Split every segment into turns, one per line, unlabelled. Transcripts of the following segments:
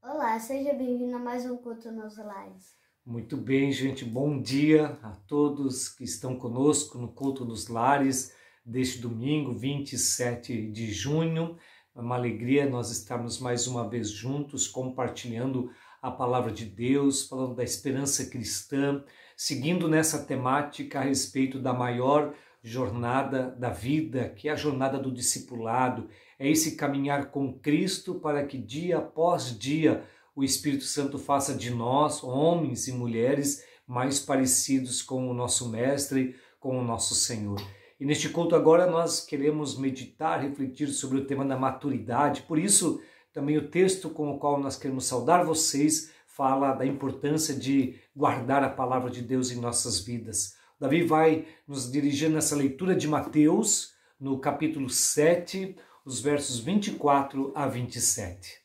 Olá, seja bem-vindo a mais um Culto nos Lares.
Muito bem, gente. Bom dia a todos que estão conosco no Culto dos Lares deste domingo, 27 de junho. É uma alegria nós estarmos mais uma vez juntos, compartilhando a palavra de Deus, falando da esperança cristã, seguindo nessa temática a respeito da maior jornada da vida, que é a jornada do discipulado. É esse caminhar com Cristo para que dia após dia o Espírito Santo faça de nós, homens e mulheres, mais parecidos com o nosso Mestre, com o nosso Senhor. E neste culto agora nós queremos meditar, refletir sobre o tema da maturidade. Por isso, também o texto com o qual nós queremos saudar vocês fala da importância de guardar a palavra de Deus em nossas vidas. Davi vai nos dirigir nessa leitura de Mateus, no capítulo 7, os versos 24 a 27.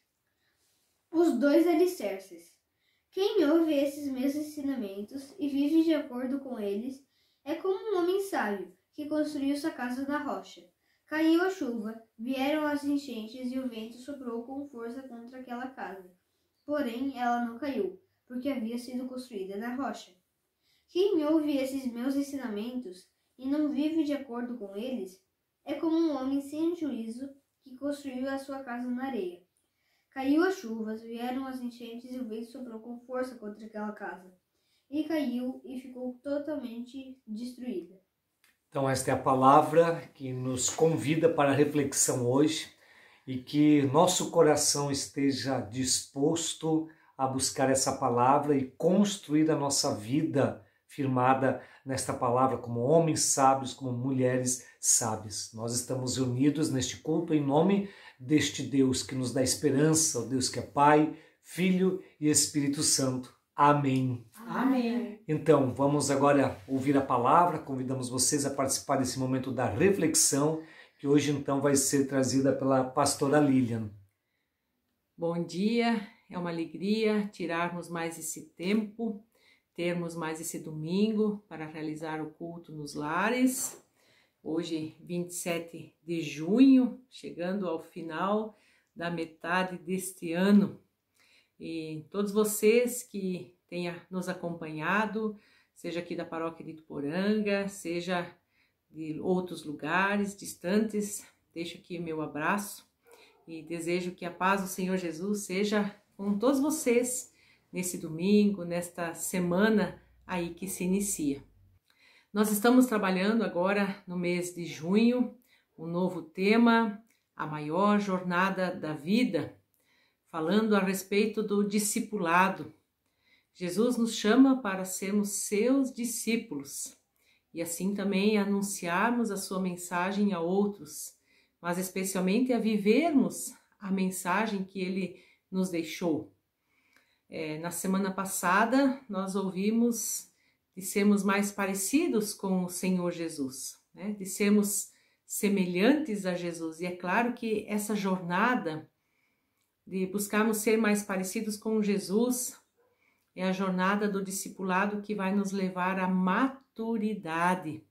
Os dois alicerces. Quem ouve esses meus ensinamentos e vive de acordo com eles é como um homem sábio que construiu sua casa na rocha. Caiu a chuva, vieram as enchentes e o vento soprou com força contra aquela casa. Porém, ela não caiu, porque havia sido construída na rocha. Quem ouve esses meus ensinamentos e não vive de acordo com eles é como um homem sem juízo que construiu a sua casa na areia. Caiu as chuvas, vieram as enchentes e o vento soprou com força contra aquela casa. E caiu e ficou totalmente destruída.
Então esta é a palavra que nos convida para a reflexão hoje e que nosso coração esteja disposto a buscar essa palavra e construir a nossa vida firmada nesta palavra como homens sábios, como mulheres sábias. Nós estamos unidos neste culto em nome deste Deus que nos dá esperança, o Deus que é Pai, Filho e Espírito Santo. Amém.
Amém.
Então, vamos agora ouvir a palavra, convidamos vocês a participar desse momento da reflexão, que hoje então vai ser trazida pela pastora Lilian.
Bom dia, é uma alegria tirarmos mais esse tempo, termos mais esse domingo para realizar o culto nos lares. Hoje, 27 de junho, chegando ao final da metade deste ano. E todos vocês que tenham nos acompanhado, seja aqui da paróquia de Ituporanga, seja de outros lugares distantes, deixo aqui o meu abraço e desejo que a paz do Senhor Jesus seja com todos vocês nesse domingo, nesta semana aí que se inicia. Nós estamos trabalhando agora no mês de junho, um novo tema, a maior jornada da vida, falando a respeito do discipulado. Jesus nos chama para sermos seus discípulos e assim também anunciarmos a sua mensagem a outros, mas especialmente a vivermos a mensagem que ele nos deixou. Na semana passada nós ouvimos de sermos mais parecidos com o Senhor Jesus, né? De sermos semelhantes a Jesus. E é claro que essa jornada de buscarmos ser mais parecidos com Jesus é a jornada do discipulado que vai nos levar à maturidade.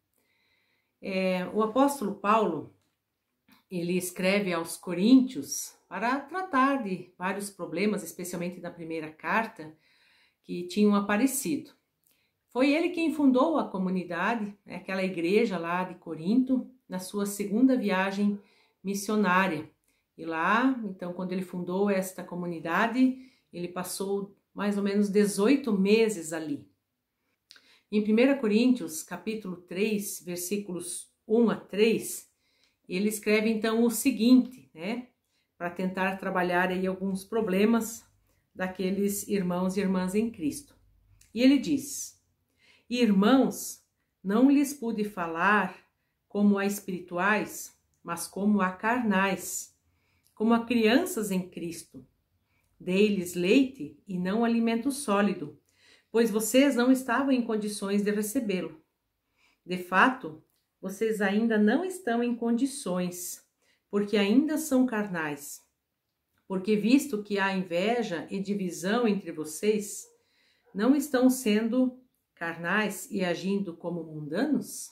O apóstolo Paulo, ele escreve aos Coríntios para tratar de vários problemas, especialmente na primeira carta, que tinham aparecido. Foi ele quem fundou a comunidade, aquela igreja lá de Corinto, na sua segunda viagem missionária. E lá, então, quando ele fundou esta comunidade, ele passou mais ou menos 18 meses ali. Em 1 Coríntios, capítulo 3, versículos 1 a 3, ele escreve então o seguinte, né, para tentar trabalhar aí alguns problemas daqueles irmãos e irmãs em Cristo. E ele diz: Irmãos, não lhes pude falar como a espirituais, mas como a carnais, como a crianças em Cristo. Dei-lhes leite e não alimento sólido, pois vocês não estavam em condições de recebê-lo. De fato, vocês ainda não estão em condições, porque ainda são carnais. Porque visto que há inveja e divisão entre vocês, não estão sendo carnais e agindo como mundanos?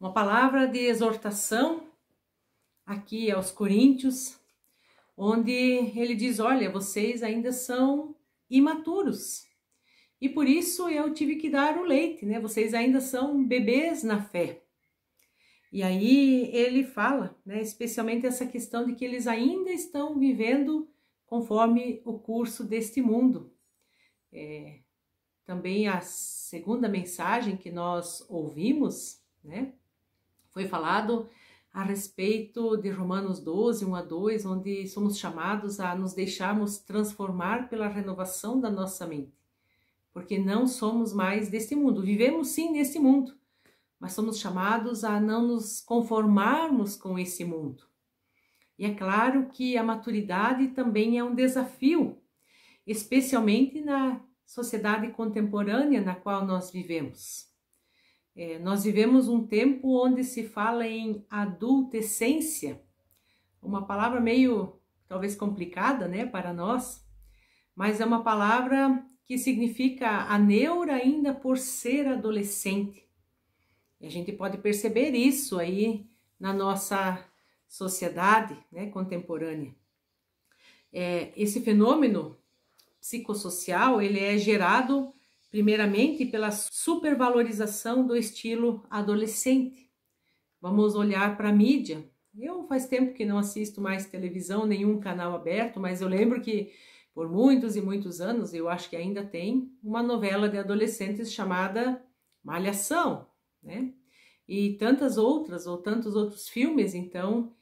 Uma palavra de exortação aqui aos Coríntios, onde ele diz, olha, vocês ainda são imaturos e por isso eu tive que dar o leite, né? Vocês ainda são bebês na fé. E aí ele fala, né, especialmente essa questão de que eles ainda estão vivendo conforme o curso deste mundo. Também a segunda mensagem que nós ouvimos, né, foi falado a respeito de Romanos 12, 1-2, onde somos chamados a nos deixarmos transformar pela renovação da nossa mente, porque não somos mais deste mundo, vivemos sim neste mundo, mas somos chamados a não nos conformarmos com esse mundo. E é claro que a maturidade também é um desafio, especialmente na sociedade contemporânea na qual nós vivemos. Nós vivemos um tempo onde se fala em adultescência, uma palavra meio, talvez complicada, né, para nós, mas é uma palavra que significa a neura ainda por ser adolescente. E a gente pode perceber isso aí na nossa sociedade, né, contemporânea. Esse fenômeno psicossocial, ele é gerado primeiramente pela supervalorização do estilo adolescente. Vamos olhar para a mídia. Eu faz tempo que não assisto mais televisão, nenhum canal aberto, mas eu lembro que por muitos e muitos anos, eu acho que ainda tem uma novela de adolescentes chamada Malhação, né? E tantas outras, ou tantos outros filmes, então,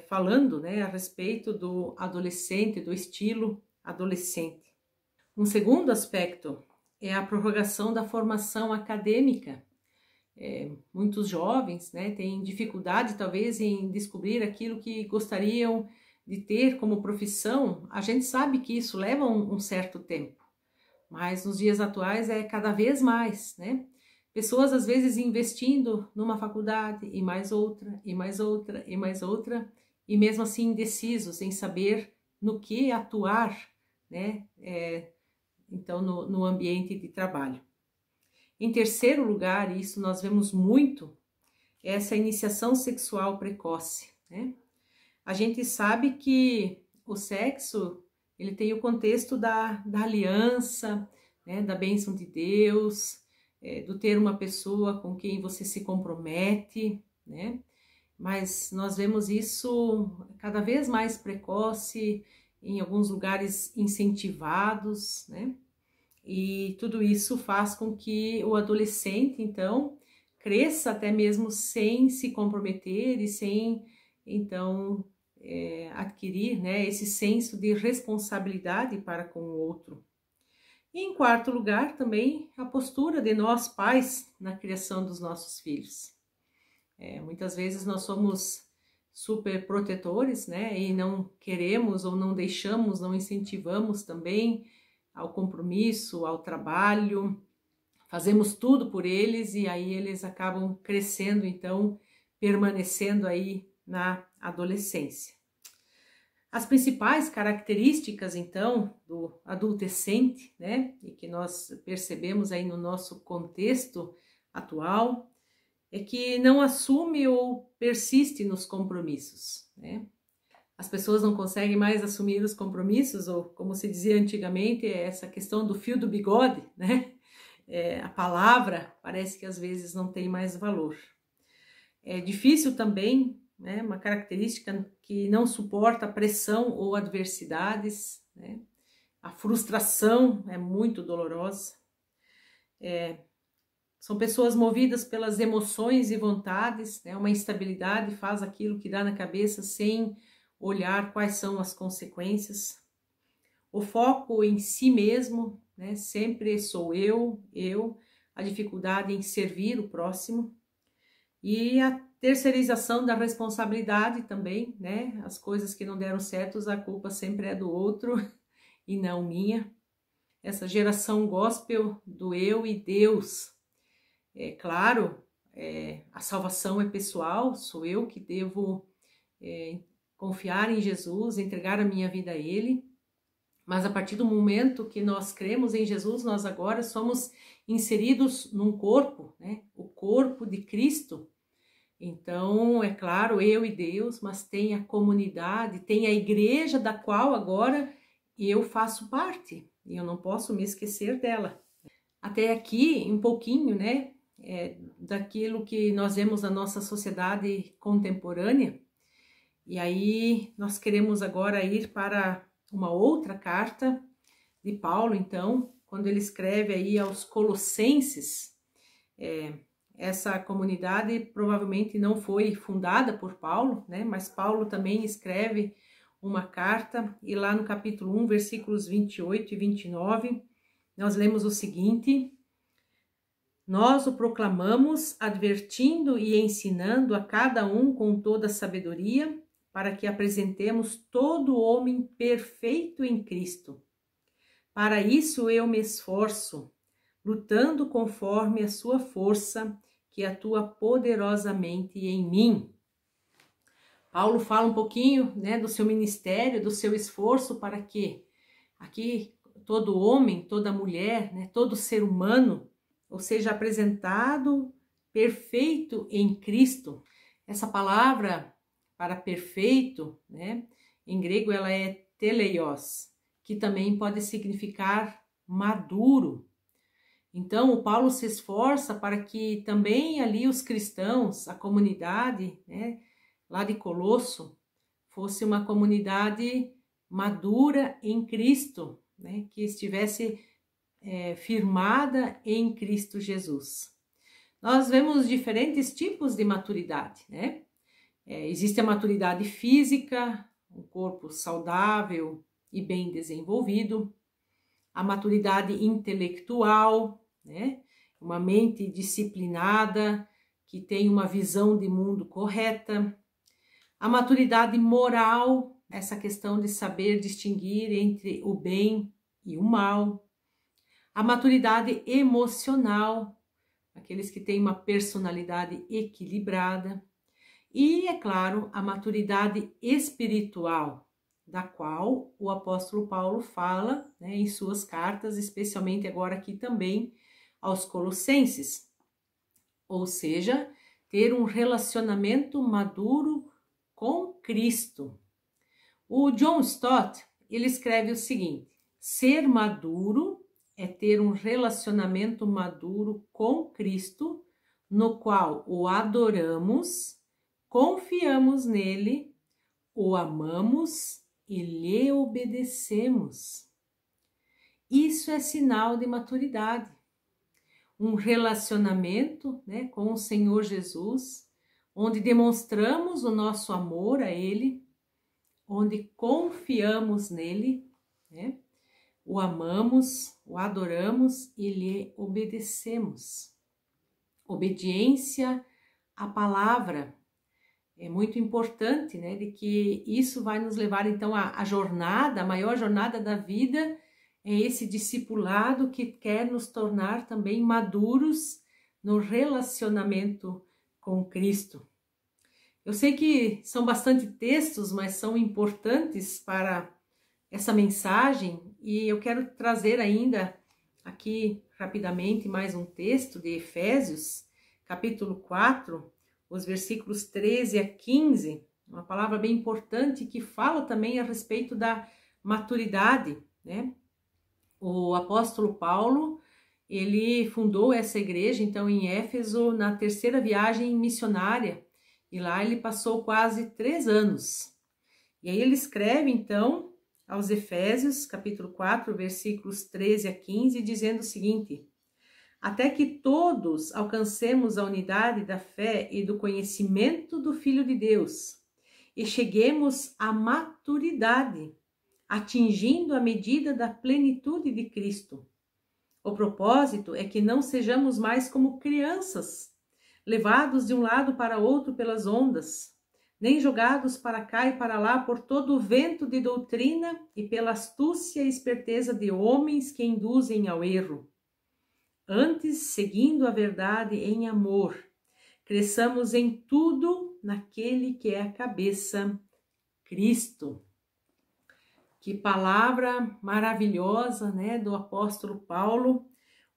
falando, né, a respeito do adolescente, do estilo adolescente. Um segundo aspecto é a prorrogação da formação acadêmica. Muitos jovens, né, têm dificuldade, talvez, em descobrir aquilo que gostariam de ter como profissão. A gente sabe que isso leva um certo tempo, mas nos dias atuais é cada vez mais, né? Pessoas às vezes investindo numa faculdade e mais outra, e mais outra, e mais outra, e mesmo assim indecisos em saber no que atuar, né? Então no ambiente de trabalho. Em terceiro lugar, e isso nós vemos muito, é essa iniciação sexual precoce, né? A gente sabe que o sexo, ele tem o contexto da aliança, né, da bênção de Deus, do ter uma pessoa com quem você se compromete, né? Mas nós vemos isso cada vez mais precoce, em alguns lugares incentivados, né? E tudo isso faz com que o adolescente, então, cresça até mesmo sem se comprometer e sem, então, adquirir, né, esse senso de responsabilidade para com o outro. E em quarto lugar, também, a postura de nós pais na criação dos nossos filhos. Muitas vezes nós somos super protetores, né, e não queremos ou não deixamos, não incentivamos também ao compromisso, ao trabalho, fazemos tudo por eles e aí eles acabam crescendo, então, permanecendo aí na adolescência. As principais características, então, do adolescente, né, e que nós percebemos aí no nosso contexto atual, é que não assume ou persiste nos compromissos, né? As pessoas não conseguem mais assumir os compromissos, ou como se dizia antigamente, essa questão do fio do bigode, né? A palavra parece que às vezes não tem mais valor. É difícil também, né, uma característica que não suporta pressão ou adversidades, né? A frustração é muito dolorosa. São pessoas movidas pelas emoções e vontades, né? Uma instabilidade, faz aquilo que dá na cabeça sem olhar quais são as consequências. O foco em si mesmo, né? Sempre sou eu, a dificuldade em servir o próximo. E a terceirização da responsabilidade também, né? As coisas que não deram certo, a culpa sempre é do outro e não minha. Essa geração gospel do eu e Deus. Claro, a salvação é pessoal, sou eu que devo confiar em Jesus, entregar a minha vida a Ele, Mas a partir do momento que nós cremos em Jesus, nós agora somos inseridos num corpo, né? O corpo de Cristo. Então, é claro, eu e Deus, mas tem a comunidade, tem a igreja da qual agora eu faço parte. E eu não posso me esquecer dela. Até aqui, um pouquinho, né? Daquilo que nós vemos na nossa sociedade contemporânea. E aí, nós queremos agora ir para uma outra carta de Paulo, então, quando ele escreve aí aos Colossenses. Essa comunidade provavelmente não foi fundada por Paulo, né? Mas Paulo também escreve uma carta, e lá no capítulo 1, versículos 28 e 29, nós lemos o seguinte: nós o proclamamos, advertindo e ensinando a cada um com toda sabedoria, para que apresentemos todo homem perfeito em Cristo. Para isso eu me esforço, lutando conforme a sua força, que atua poderosamente em mim. Paulo fala um pouquinho, né, do seu ministério, do seu esforço para que aqui todo homem, toda mulher, né, todo ser humano, ou seja, apresentado perfeito em Cristo. Essa palavra para perfeito, né, em grego ela é teleios, que também pode significar maduro. Então, o Paulo se esforça para que também ali os cristãos, a comunidade, né, lá de Colosso, fosse uma comunidade madura em Cristo, né, que estivesse firmada em Cristo Jesus. Nós vemos diferentes tipos de maturidade, né? Existe a maturidade física, um corpo saudável e bem desenvolvido, a maturidade intelectual, né? Uma mente disciplinada, que tem uma visão de mundo correta, a maturidade moral, essa questão de saber distinguir entre o bem e o mal, a maturidade emocional, aqueles que têm uma personalidade equilibrada, e, é claro, a maturidade espiritual, da qual o apóstolo Paulo fala, né, em suas cartas, especialmente agora aqui também aos Colossenses, ou seja, ter um relacionamento maduro com Cristo. O John Stott, ele escreve o seguinte: ser maduro é ter um relacionamento maduro com Cristo, no qual o adoramos, confiamos nele, o amamos e lhe obedecemos. Isso é sinal de maturidade. Um relacionamento, né, com o Senhor Jesus, onde demonstramos o nosso amor a Ele, onde confiamos nele, né, o amamos, o adoramos e lhe obedecemos. Obediência à palavra é muito importante, né, de que isso vai nos levar então à jornada, a maior jornada da vida é esse discipulado que quer nos tornar também maduros no relacionamento com Cristo. Eu sei que são bastante textos, mas são importantes para essa mensagem, e eu quero trazer ainda aqui rapidamente mais um texto de Efésios, capítulo 4, os versículos 13 a 15, uma palavra bem importante que fala também a respeito da maturidade, né? O apóstolo Paulo, ele fundou essa igreja, então, em Éfeso, na terceira viagem missionária, e lá ele passou quase 3 anos. E aí ele escreve, então, aos Efésios, capítulo 4, versículos 13 a 15, dizendo o seguinte: até que todos alcancemos a unidade da fé e do conhecimento do Filho de Deus, e cheguemos à maturidade, atingindo a medida da plenitude de Cristo. O propósito é que não sejamos mais como crianças, levados de um lado para outro pelas ondas, nem jogados para cá e para lá por todo o vento de doutrina e pela astúcia e esperteza de homens que induzem ao erro. Antes, seguindo a verdade em amor, cresçamos em tudo naquele que é a cabeça, Cristo. Que palavra maravilhosa, né, do apóstolo Paulo,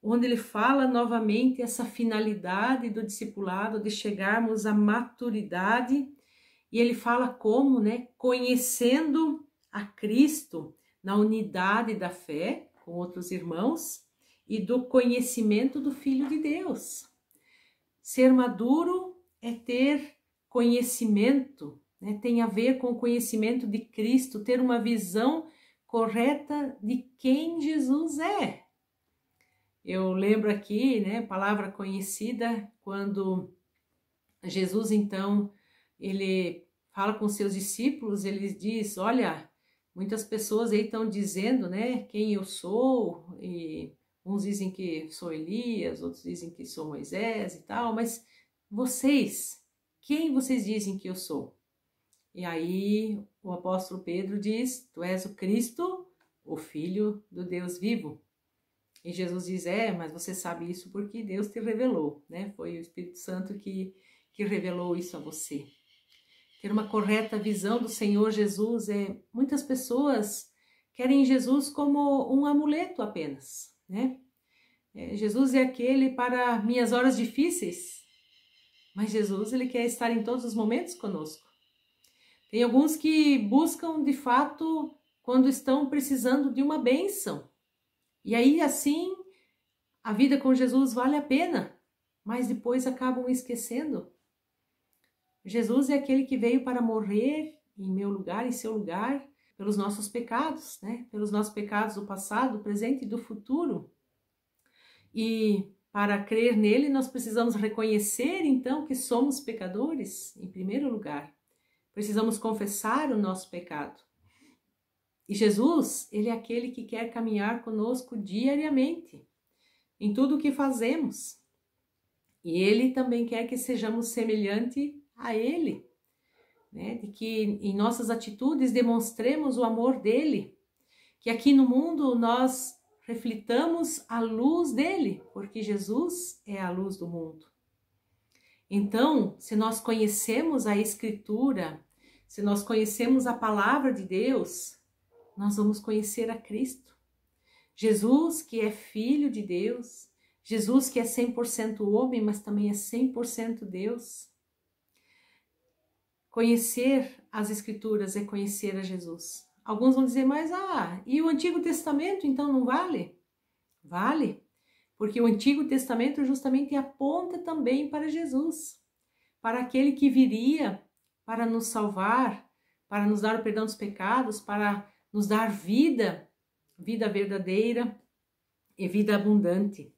onde ele fala novamente essa finalidade do discipulado, de chegarmos à maturidade, e ele fala como, né, conhecendo a Cristo na unidade da fé com outros irmãos e do conhecimento do Filho de Deus. Ser maduro é ter conhecimento, né? Tem a ver com o conhecimento de Cristo, ter uma visão correta de quem Jesus é. Eu lembro aqui, né, palavra conhecida, quando Jesus, então, ele fala com seus discípulos, ele diz, olha, muitas pessoas aí estão dizendo, né, quem eu sou, e uns dizem que sou Elias, outros dizem que sou Moisés e tal, mas vocês, quem vocês dizem que eu sou? E aí o apóstolo Pedro diz, tu és o Cristo, o Filho do Deus vivo. E Jesus diz, mas você sabe isso porque Deus te revelou, né? Foi o Espírito Santo que revelou isso a você. Ter uma correta visão do Senhor Jesus, muitas pessoas querem Jesus como um amuleto apenas, né? Jesus é aquele para minhas horas difíceis, mas Jesus, ele quer estar em todos os momentos conosco. Tem alguns que buscam, de fato, quando estão precisando de uma bênção. E aí, assim, a vida com Jesus vale a pena, mas depois acabam esquecendo. Jesus é aquele que veio para morrer em meu lugar, em seu lugar, pelos nossos pecados, né? Pelos nossos pecados do passado, do presente e do futuro. E para crer nele, nós precisamos reconhecer, então, que somos pecadores, em primeiro lugar. Precisamos confessar o nosso pecado. E Jesus, ele é aquele que quer caminhar conosco diariamente, em tudo o que fazemos. E ele também quer que sejamos semelhantes a ele, né? De que em nossas atitudes demonstremos o amor dele, que aqui no mundo nós reflitamos a luz dele, porque Jesus é a luz do mundo. Então, se nós conhecemos a Escritura, se nós conhecemos a palavra de Deus, nós vamos conhecer a Cristo. Jesus, que é Filho de Deus, Jesus que é 100% homem, mas também é 100% Deus. Conhecer as Escrituras é conhecer a Jesus. Alguns vão dizer, mas e o Antigo Testamento então não vale? Vale, porque o Antigo Testamento justamente aponta também para Jesus, para aquele que viria para nos salvar, para nos dar o perdão dos pecados, para nos dar vida, vida verdadeira e vida abundante.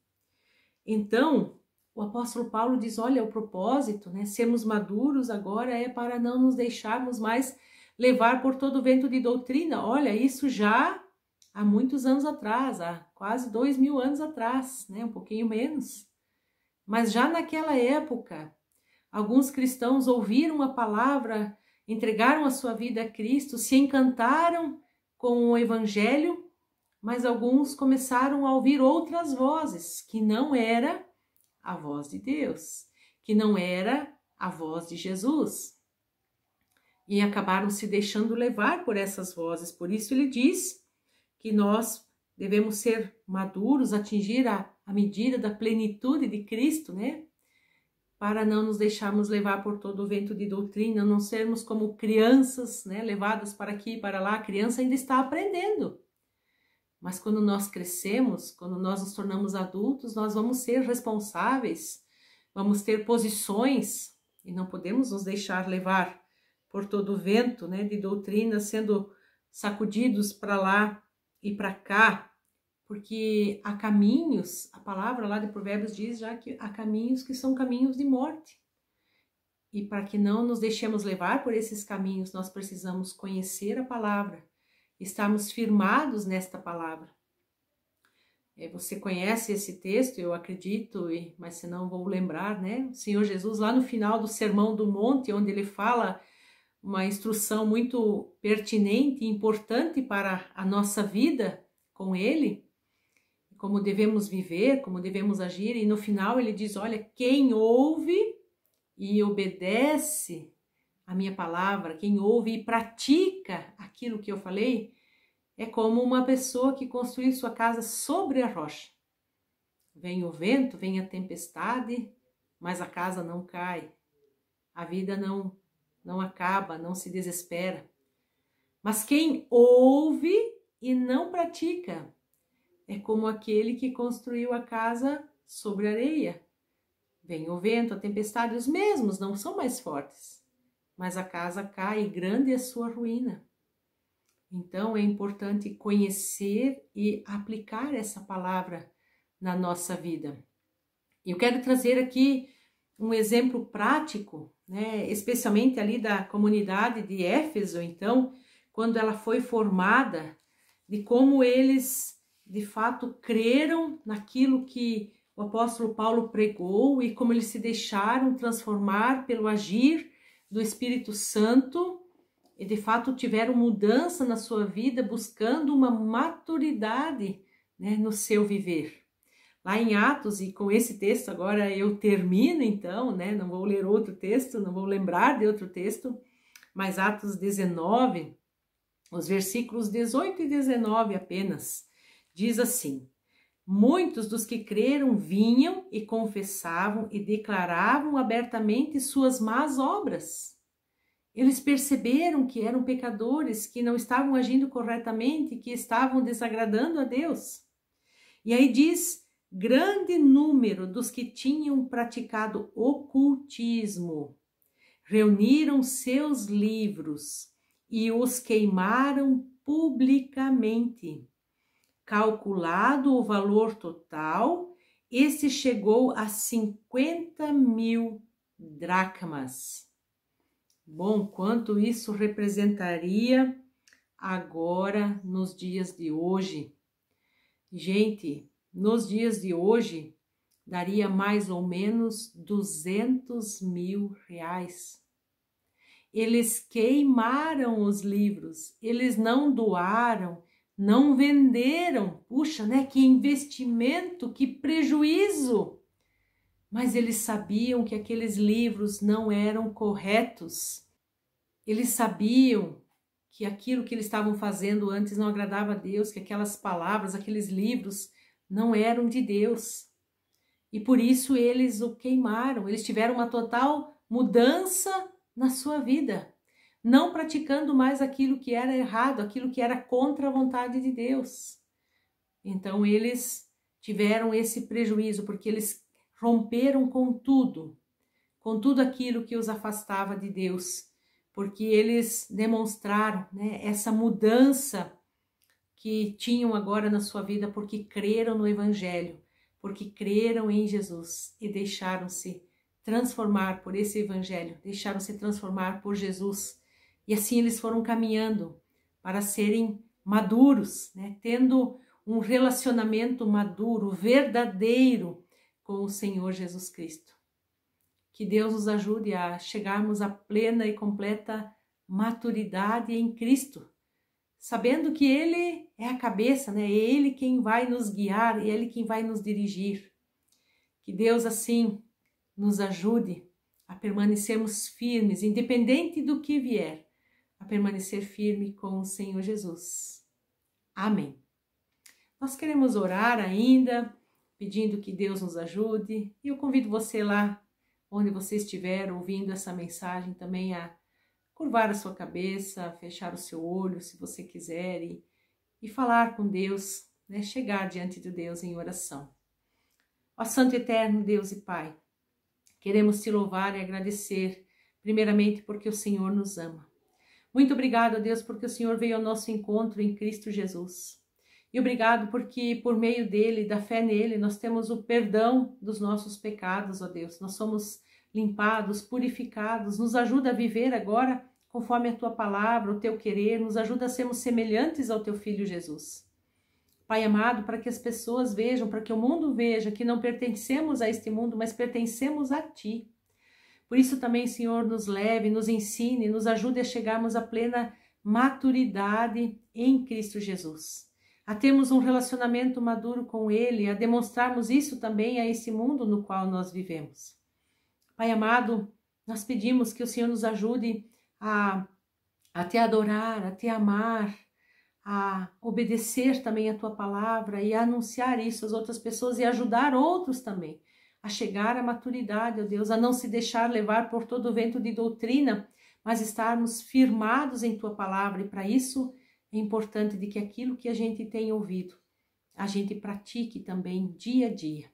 Então, o apóstolo Paulo diz, olha, o propósito, né, sermos maduros agora é para não nos deixarmos mais levar por todo o vento de doutrina. Olha, isso já há muitos anos atrás, há quase 2000 anos atrás, né, um pouquinho menos. Mas já naquela época, alguns cristãos ouviram a palavra, entregaram a sua vida a Cristo, se encantaram com o Evangelho, mas alguns começaram a ouvir outras vozes, que não era a voz de Deus, que não era a voz de Jesus. E acabaram se deixando levar por essas vozes. Por isso ele diz que nós devemos ser maduros, atingir a medida da plenitude de Cristo, né? Para não nos deixarmos levar por todo o vento de doutrina, não sermos como crianças, né, levadas para aqui e para lá. A criança ainda está aprendendo. Mas quando nós crescemos, quando nós nos tornamos adultos, nós vamos ser responsáveis, vamos ter posições e não podemos nos deixar levar por todo o vento, né, de doutrina, sendo sacudidos para lá e para cá. Porque há caminhos, a palavra lá de Provérbios diz já que há caminhos que são caminhos de morte. E para que não nos deixemos levar por esses caminhos, nós precisamos conhecer a palavra, estarmos firmados nesta palavra. Você conhece esse texto, eu acredito, mas se não vou lembrar, né? O Senhor Jesus lá no final do Sermão do Monte, onde ele fala uma instrução muito pertinente e importante para a nossa vida com ele, como devemos viver, como devemos agir, e no final ele diz, olha, quem ouve e obedece a minha palavra, quem ouve e pratica aquilo que eu falei, é como uma pessoa que construiu sua casa sobre a rocha. Vem o vento, vem a tempestade, mas a casa não cai. A vida não acaba, não se desespera. Mas quem ouve e não pratica é como aquele que construiu a casa sobre areia. Vem o vento, a tempestade, os mesmos não são mais fortes, mas a casa cai e grande é a sua ruína. Então é importante conhecer e aplicar essa palavra na nossa vida. Eu quero trazer aqui um exemplo prático, né, especialmente ali da comunidade de Éfeso, então, quando ela foi formada, de como eles de fato creram naquilo que o apóstolo Paulo pregou e como eles se deixaram transformar pelo agir do Espírito Santo e de fato tiveram mudança na sua vida, buscando uma maturidade, né, no seu viver. Lá em Atos, e com esse texto agora eu termino então, né, não vou ler outro texto, não vou lembrar de outro texto, mas Atos 19, os versículos 18 e 19 apenas, diz assim: muitos dos que creram vinham e confessavam e declaravam abertamente suas más obras. Eles perceberam que eram pecadores, que não estavam agindo corretamente, que estavam desagradando a Deus. E aí diz: grande número dos que tinham praticado ocultismo reuniram seus livros e os queimaram publicamente. Calculado o valor total, esse chegou a 50.000 dracmas. Bom, quanto isso representaria agora nos dias de hoje? Gente, nos dias de hoje, daria mais ou menos 200.000 reais. Eles queimaram os livros, eles não doaram, não venderam. Puxa, né? Que investimento, que prejuízo! Mas eles sabiam que aqueles livros não eram corretos. Eles sabiam que aquilo que eles estavam fazendo antes não agradava a Deus, que aquelas palavras, aqueles livros não eram de Deus. E por isso eles o queimaram. Eles tiveram uma total mudança na sua vida, não praticando mais aquilo que era errado, aquilo que era contra a vontade de Deus. Então eles tiveram esse prejuízo, porque eles romperam com tudo aquilo que os afastava de Deus, porque eles demonstraram, né, essa mudança que tinham agora na sua vida, porque creram no Evangelho, porque creram em Jesus e deixaram-se transformar por esse Evangelho, deixaram-se transformar por Jesus. E assim eles foram caminhando para serem maduros, né? Tendo um relacionamento maduro, verdadeiro com o Senhor Jesus Cristo. Que Deus nos ajude a chegarmos à plena e completa maturidade em Cristo, sabendo que Ele é a cabeça, né? É Ele quem vai nos guiar, é Ele quem vai nos dirigir. Que Deus assim nos ajude a permanecermos firmes, independente do que vier, a permanecer firme com o Senhor Jesus. Amém. Nós queremos orar ainda, pedindo que Deus nos ajude, e eu convido você lá, onde você estiver ouvindo essa mensagem, também a curvar a sua cabeça, fechar o seu olho, se você quiser, e falar com Deus, né? Chegar diante de Deus em oração. Ó Santo e Eterno Deus e Pai, queremos te louvar e agradecer, primeiramente porque o Senhor nos ama. Muito obrigado, Deus, porque o Senhor veio ao nosso encontro em Cristo Jesus. E obrigado porque por meio dele, da fé nele, nós temos o perdão dos nossos pecados, ó Deus. Nós somos limpados, purificados. Nos ajuda a viver agora conforme a tua palavra, o teu querer. Nos ajuda a sermos semelhantes ao teu Filho Jesus. Pai amado, para que as pessoas vejam, para que o mundo veja que não pertencemos a este mundo, mas pertencemos a Ti. Por isso também, Senhor, nos leve, nos ensine, nos ajude a chegarmos à plena maturidade em Cristo Jesus. A termos um relacionamento maduro com Ele, a demonstrarmos isso também a esse mundo no qual nós vivemos. Pai amado, nós pedimos que o Senhor nos ajude a Te adorar, a Te amar, a obedecer também a tua palavra e a anunciar isso às outras pessoas e ajudar outros também a chegar à maturidade, ó Deus, a não se deixar levar por todo o vento de doutrina, mas estarmos firmados em tua palavra. E para isso é importante de que aquilo que a gente tem ouvido, a gente pratique também dia a dia.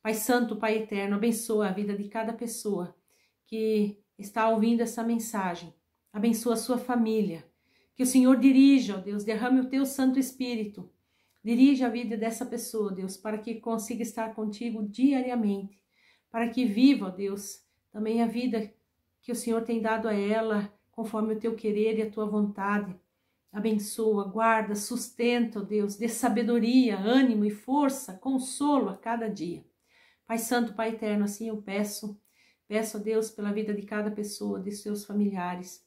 Pai Santo, Pai Eterno, abençoa a vida de cada pessoa que está ouvindo essa mensagem. Abençoa a sua família. Que o Senhor dirija, ó Deus, derrame o teu Santo Espírito. Dirige a vida dessa pessoa, Deus, para que consiga estar contigo diariamente. Para que viva, ó Deus, também a vida que o Senhor tem dado a ela, conforme o teu querer e a tua vontade. Abençoa, guarda, sustenta, ó Deus, dê sabedoria, ânimo e força, consolo a cada dia. Pai Santo, Pai Eterno, assim eu peço, ó Deus, pela vida de cada pessoa, de seus familiares.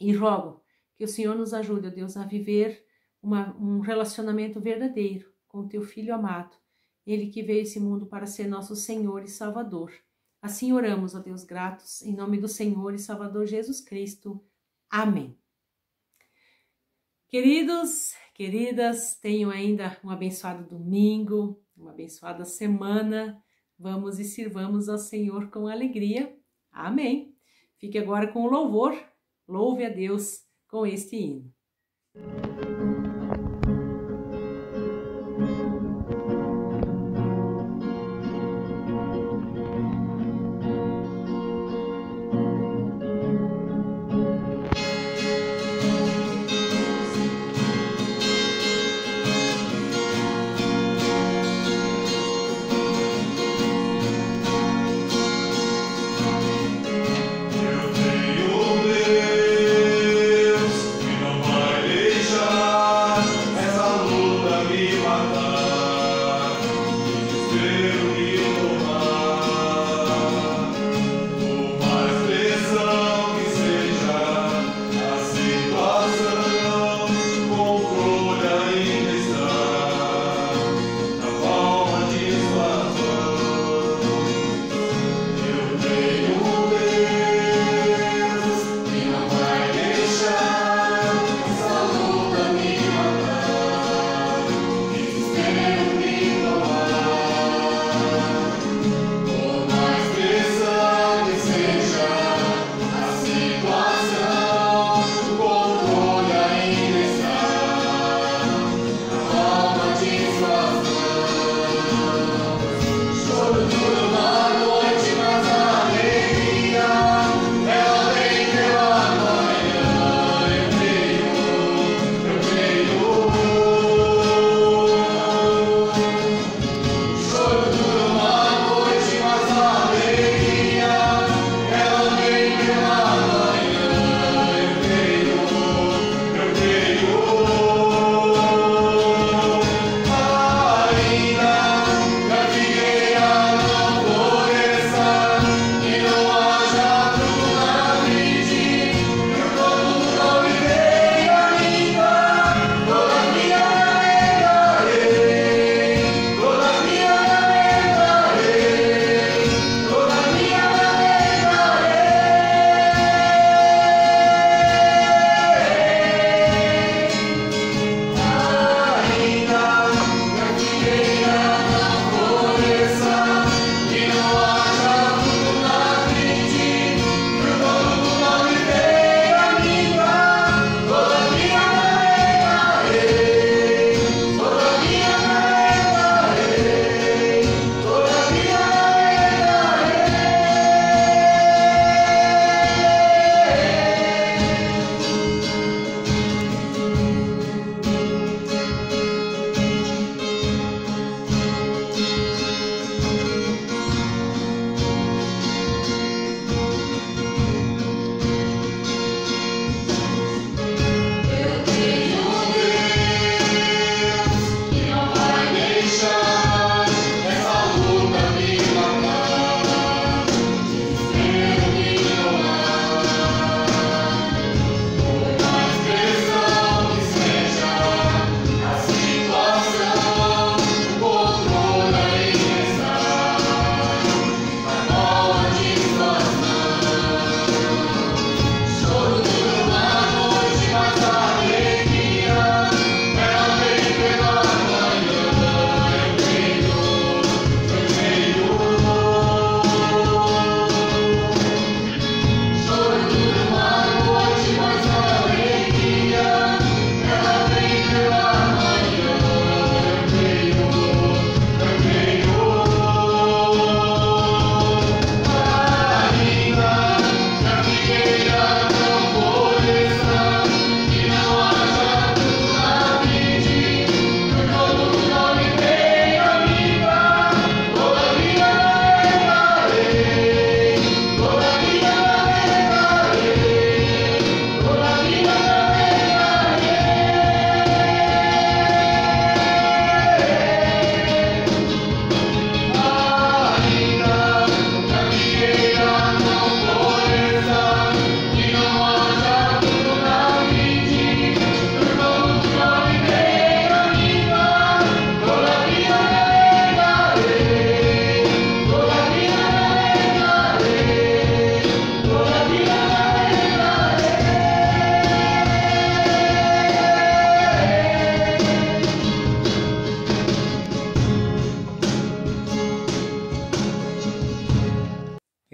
E rogo que o Senhor nos ajude, ó Deus, a viver um relacionamento verdadeiro com o teu Filho amado, ele que veio a esse mundo para ser nosso Senhor e Salvador. Assim oramos, ó Deus, gratos, em nome do Senhor e Salvador Jesus Cristo. Amém. Queridos, queridas, tenham ainda um abençoado domingo, uma abençoada semana. Vamos e sirvamos ao Senhor com alegria. Amém. Fique agora com o louvor. Louve a Deus com este hino.
Eu tenho Deus que não vai deixar.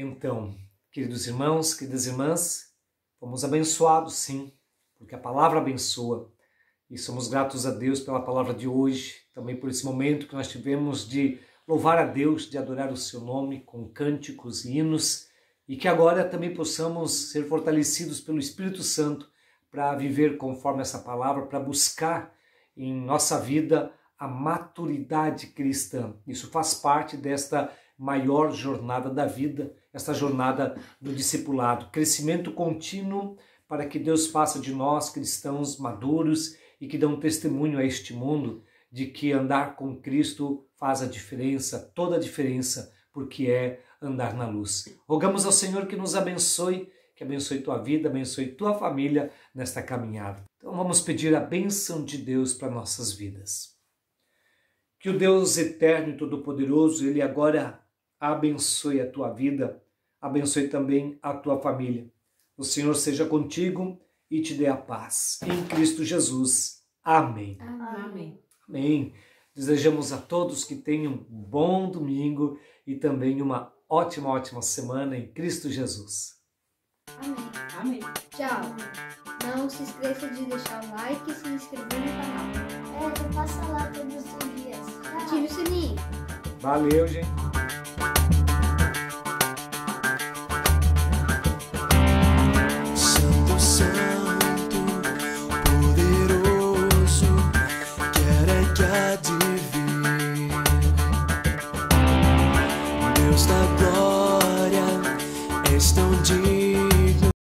Então, queridos irmãos, queridas irmãs, fomos abençoados sim, porque a palavra abençoa. E somos gratos a Deus pela palavra de hoje, também por esse momento que nós tivemos de louvar a Deus, de adorar o seu nome com cânticos e hinos, e que agora também possamos ser fortalecidos pelo Espírito Santo para viver conforme essa palavra, para buscar em nossa vida a maturidade cristã. Isso faz parte desta maior jornada da vida, esta jornada do discipulado, crescimento contínuo para que Deus faça de nós cristãos maduros e que dão testemunho a este mundo de que andar com Cristo faz a diferença, toda a diferença, porque é andar na luz. Rogamos ao Senhor que nos abençoe, que abençoe tua vida, abençoe tua família nesta caminhada. Então vamos pedir a bênção de Deus para nossas vidas. Que o Deus eterno e todo-poderoso, Ele agora abençoe a tua vida, abençoe também a tua família. O Senhor seja contigo e te dê a paz. Em Cristo Jesus. Amém.
Amém.
Amém. Desejamos a todos que tenham um bom domingo e também uma ótima semana em Cristo Jesus.
Amém.
Amém.
Tchau. Não se esqueça de deixar o like e se inscrever no canal.
Tu passa lá todos os dias.
Ative o sininho.
Valeu, gente.
Santo, Santo, poderoso, quer é que há de vir. Deus da glória, és tão digno.